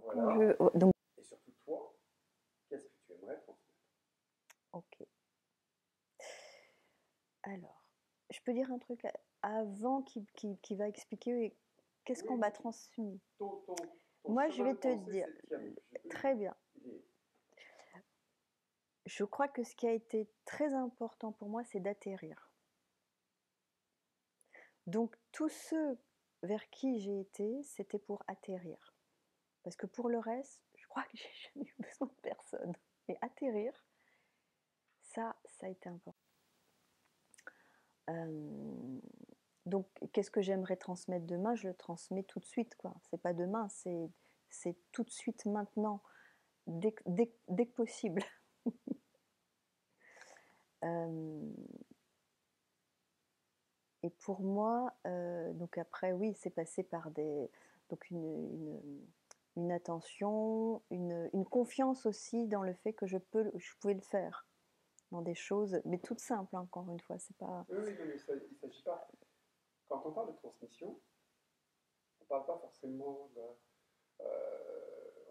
Voilà. Donc, Et surtout toi, qu'est-ce que tu aimerais transmettre? ok. Alors, je peux dire un truc avant qui va expliquer qu'est-ce qu'on Oui, m'a transmis. ton Moi, je chemin vais de te pensée, dire, c'est le tien. très bien. Il est- Je crois que ce qui a été très important pour moi, c'est d'atterrir. Donc, tous ceux vers qui j'ai été, c'était pour atterrir. Parce que pour le reste, je crois que j'ai jamais eu besoin de personne. Mais atterrir, ça a été important. Donc, qu'est-ce que j'aimerais transmettre demain? Je le transmets tout de suite, quoi. C'est pas demain, c'est tout de suite, maintenant, dès que possible. Et pour moi, donc après, oui, c'est passé par donc une attention, une confiance aussi dans le fait que je pouvais le faire dans des choses, mais toutes simples, hein, encore une fois, c'est pas. Oui, oui, non, mais il ne s'agit pas. Quand on parle de transmission, on ne parle pas forcément de.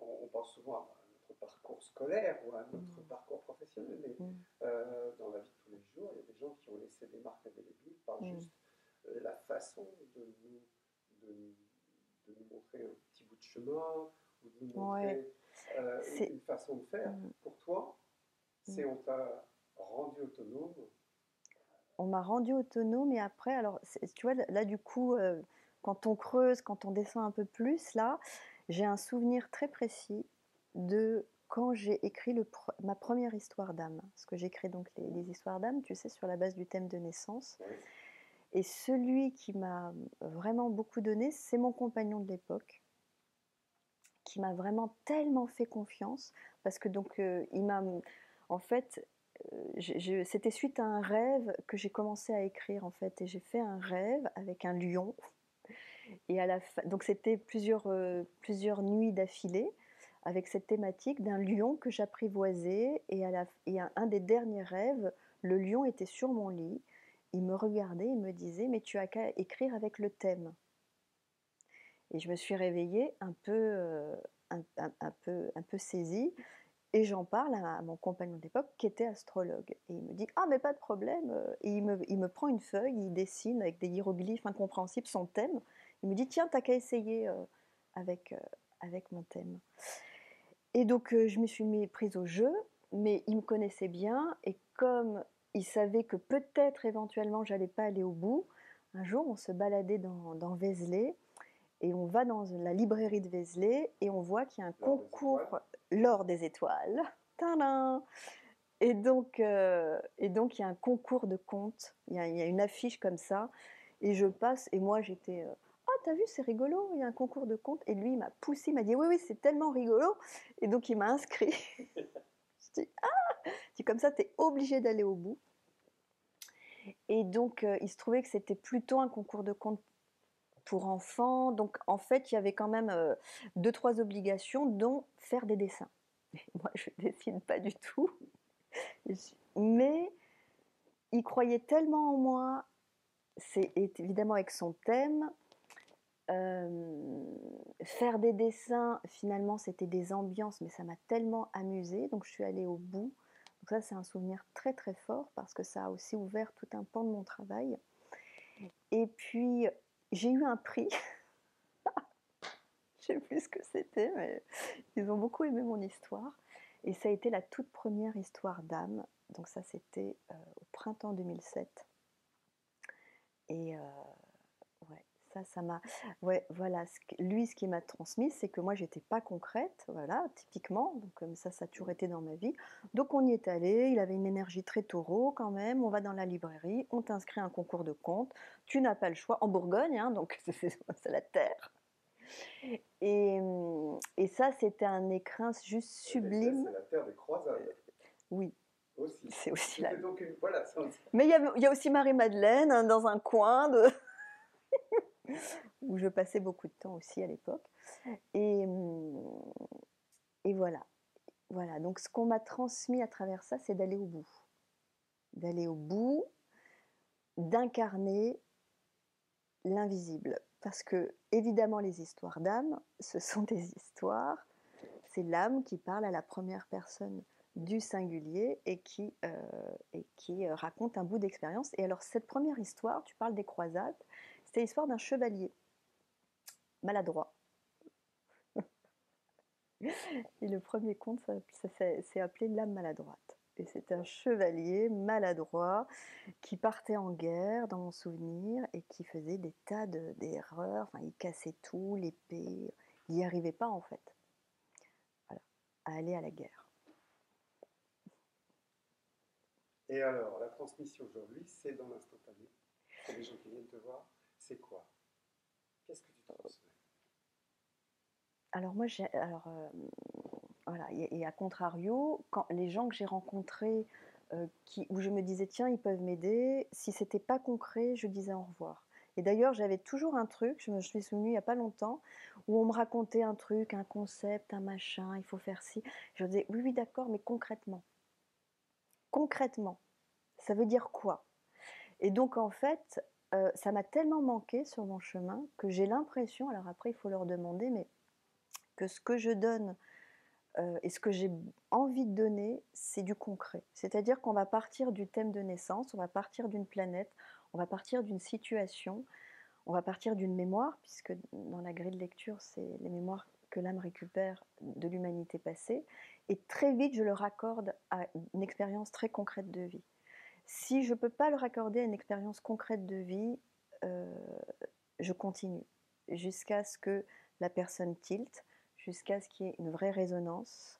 On pense souvent à notre parcours scolaire ou à notre parcours professionnel, mais dans la vie de tous les jours, il y a des gens qui ont laissé des marques indélébiles par juste la façon de nous montrer un petit bout de chemin ou de nous montrer une façon de faire. Pour toi, c'est on t'a rendu autonome. On m'a rendu autonome et après, alors tu vois, là du coup, quand on creuse, quand on descend un peu plus, là, j'ai un souvenir très précis de quand j'ai écrit ma première histoire d'âme. Parce que j'écris donc les histoires d'âme, tu sais, sur la base du thème de naissance. Oui. Et celui qui m'a vraiment beaucoup donné, c'est mon compagnon de l'époque, qui m'a vraiment tellement fait confiance, parce que donc il m'a, en fait, c'était suite à un rêve que j'ai commencé à écrire en fait, et j'ai fait un rêve avec un lion, et à la fin, donc c'était plusieurs nuits d'affilée avec cette thématique d'un lion que j'apprivoisais, et un des derniers rêves, le lion était sur mon lit, il me regardait, il me disait mais tu as qu'à écrire avec le thème. Et je me suis réveillée un peu saisie. Et j'en parle à mon compagnon d'époque qui était astrologue. Et il me dit « Ah, mais pas de problème !» Et il me prend une feuille, il dessine avec des hiéroglyphes incompréhensibles son thème. Il me dit « Tiens, t'as qu'à essayer avec mon thème. » Et donc, je me suis prise au jeu, mais il me connaissait bien. Et comme il savait que peut-être, éventuellement, j'allais pas aller au bout, un jour, on se baladait dans Vézelay. Et on va dans la librairie de Vézelay et on voit qu'il y a un concours L'Or des Étoiles. Tadam! Et donc, il y a un concours de contes. Il y a une affiche comme ça. Et je passe, et moi j'étais ah, t'as vu, c'est rigolo, il y a un concours de contes. Et lui, il m'a poussé, il m'a dit oui, oui, c'est tellement rigolo. Et donc, il m'a inscrit. Je dis ah! Je dis comme ça, t'es obligé d'aller au bout. Et donc, il se trouvait que c'était plutôt un concours de contes pour enfants. Donc, en fait, il y avait quand même 2-3 obligations, dont faire des dessins. Moi, je ne dessine pas du tout. Mais il croyait tellement en moi, c'est évidemment avec son thème. Faire des dessins, finalement, c'était des ambiances, mais ça m'a tellement amusée. Donc, je suis allée au bout. Donc ça, c'est un souvenir très, très fort parce que ça a aussi ouvert tout un pan de mon travail. Et puis, j'ai eu un prix. Je ne sais plus ce que c'était, mais ils ont beaucoup aimé mon histoire. Et ça a été la toute première histoire d'âme. Donc ça, c'était au printemps 2007. Et ouais, ça m'a... Ouais, voilà. Lui, ce qu'il m'a transmis, c'est que moi, j'étais pas concrète, voilà, typiquement. Donc comme ça a toujours été dans ma vie. Donc on y est allé. Il avait une énergie très taureau quand même. On va dans la librairie, on t'inscrit à un concours de contes. Tu n'as pas le choix. En Bourgogne, hein, donc c'est la terre. Et ça, c'était un écrin juste sublime. C'est la terre des croisades. Oui. Aussi. C'est aussi là. Donc voilà, mais il y a aussi Marie-Madeleine hein, dans un coin où je passais beaucoup de temps aussi à l'époque. Et voilà. Voilà. Donc ce qu'on m'a transmis à travers ça, c'est d'aller au bout. D'aller au bout, d'incarner l'invisible. Parce que, évidemment, les histoires d'âme, ce sont des histoires c'est l'âme qui parle à la première personne du singulier et qui raconte un bout d'expérience. Et alors cette première histoire, tu parles des croisades, c'était l'histoire d'un chevalier maladroit. Et le premier conte, c'est appelé l'âme maladroite. Et c'est un chevalier maladroit qui partait en guerre, dans mon souvenir, et qui faisait des tas d'erreurs. Enfin, il cassait tout, l'épée. Il n'y arrivait pas, en fait, voilà, à aller à la guerre. Et alors, la transmission aujourd'hui, c'est dans l'instantané. C'est les gens qui viennent te voir. C'est quoi? Qu'est-ce que tu transmets? Alors moi, voilà, et à contrario, quand les gens que j'ai rencontrés, où je me disais tiens, ils peuvent m'aider, si c'était pas concret, je disais au revoir. Et d'ailleurs, j'avais toujours un truc, je me suis souvenue il n'y a pas longtemps, où on me racontait un truc, un concept, un machin, il faut faire ci. Je disais oui, oui, d'accord, mais concrètement. Concrètement, ça veut dire quoi? Et donc en fait, ça m'a tellement manqué sur mon chemin que j'ai l'impression, alors après il faut leur demander, mais que ce que je donne et ce que j'ai envie de donner, c'est du concret. C'est-à-dire qu'on va partir du thème de naissance, on va partir d'une planète, on va partir d'une situation, on va partir d'une mémoire, puisque dans la grille de lecture, c'est les mémoires que l'âme récupère de l'humanité passée, et très vite, je le raccorde à une expérience très concrète de vie. Si je ne peux pas le raccorder à une expérience concrète de vie, je continue jusqu'à ce que la personne tilte, jusqu'à ce qu'il y ait une vraie résonance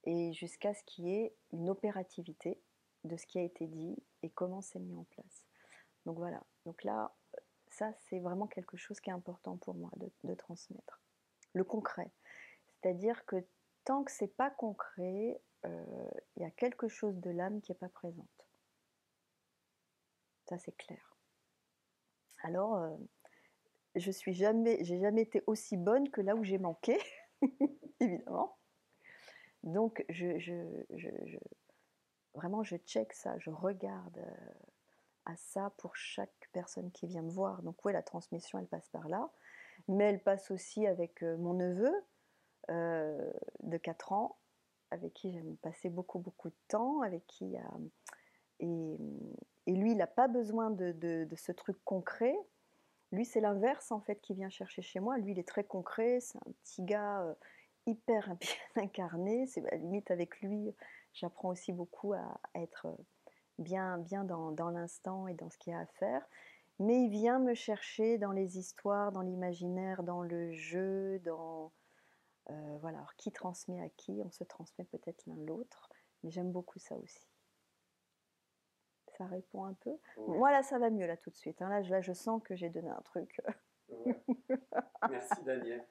et jusqu'à ce qu'il y ait une opérativité de ce qui a été dit et comment c'est mis en place. Donc voilà, donc là, ça c'est vraiment quelque chose qui est important pour moi de transmettre. Le concret, c'est-à-dire que tant que c'est pas concret, il y a quelque chose de l'âme qui n'est pas présente. Ça c'est clair. Alors, j'ai jamais été aussi bonne que là où j'ai manqué, évidemment. Donc, vraiment, je check ça, je regarde à ça pour chaque personne qui vient me voir. Donc, oui, la transmission, elle passe par là. Mais elle passe aussi avec mon neveu de 4 ans, avec qui j'aime passer beaucoup, beaucoup de temps, avec qui... et lui, il n'a pas besoin de ce truc concret. Lui, c'est l'inverse, en fait, qui vient chercher chez moi. Lui, il est très concret, c'est un petit gars hyper bien incarné. C'est limite avec lui, j'apprends aussi beaucoup à être bien dans l'instant et dans ce qu'il y a à faire. Mais il vient me chercher dans les histoires, dans l'imaginaire, dans le jeu, voilà. Alors, qui transmet à qui? On se transmet peut-être l'un l'autre, mais j'aime beaucoup ça aussi. Ça répond un peu. Ouais. Moi, là, ça va mieux, là, tout de suite. Hein. Là, je sens que j'ai donné un truc. Ouais. Merci, Daniel.